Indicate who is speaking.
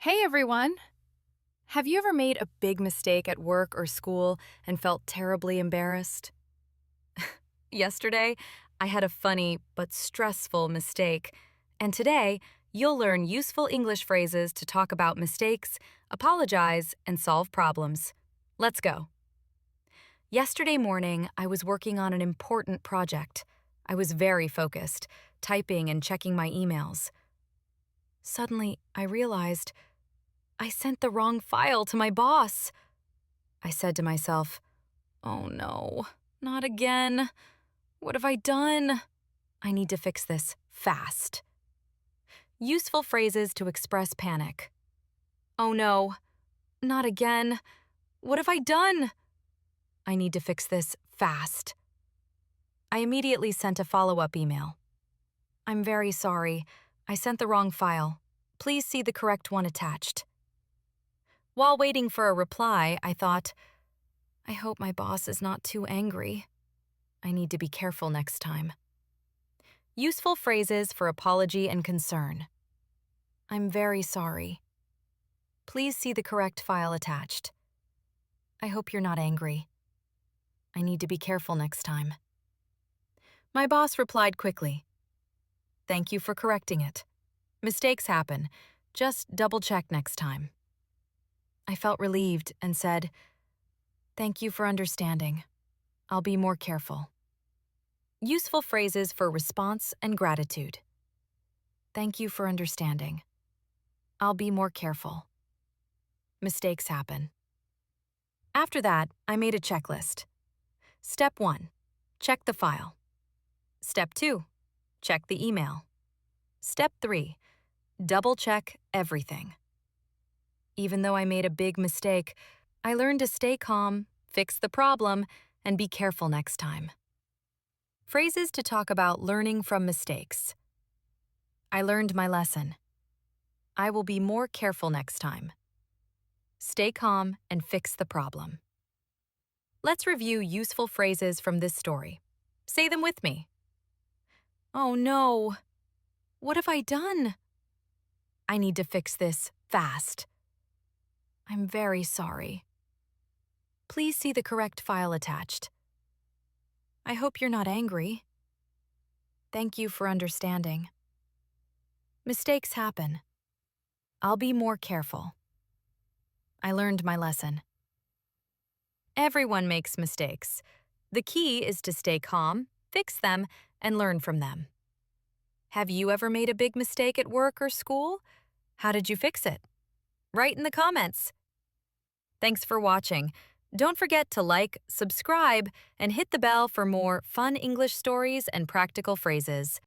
Speaker 1: Hey everyone! Have you ever made a big mistake at work or school and felt terribly embarrassed? Yesterday, I had a funny but stressful mistake, and today, you'll learn useful English phrases to talk about mistakes, apologize, and solve problems. Let's go. Yesterday morning, I was working on an important project. I was very focused, typing and checking my emails. Suddenly, I realized I sent the wrong file to my boss. I said to myself, "Oh no, not again. What have I done? I need to fix this fast." Useful phrases to express panic. "Oh no, not again. What have I done? I need to fix this fast." I immediately sent a follow-up email. "I'm very sorry. I sent the wrong file. Please see the correct one attached." While waiting for a reply, I thought, I hope my boss is not too angry. I need to be careful next time. Useful phrases for apology and concern. "I'm very sorry. Please see the correct file attached. I hope you're not angry. I need to be careful next time." My boss replied quickly, "Thank you for correcting it. Mistakes happen. Just double-check next time." I felt relieved and said, "Thank you for understanding. I'll be more careful." Useful phrases for response and gratitude. "Thank you for understanding. I'll be more careful. Mistakes happen." After that, I made a checklist. Step 1. Check the file. Step 2. Check the email. Step 3. Double-check everything. Even though I made a big mistake, I learned to stay calm, fix the problem, and be careful next time. Phrases to talk about learning from mistakes. I learned my lesson. I will be more careful next time. Stay calm and fix the problem. Let's review useful phrases from this story. Say them with me. "Oh no! What have I done? I need to fix this fast. I'm very sorry. Please see the correct file attached. I hope you're not angry. Thank you for understanding. Mistakes happen. I'll be more careful. I learned my lesson." Everyone makes mistakes. The key is to stay calm, fix them, and learn from them. Have you ever made a big mistake at work or school? How did you fix it? Write in the comments. Thanks for watching. Don't forget to like, subscribe, and hit the bell for more fun English stories and practical phrases.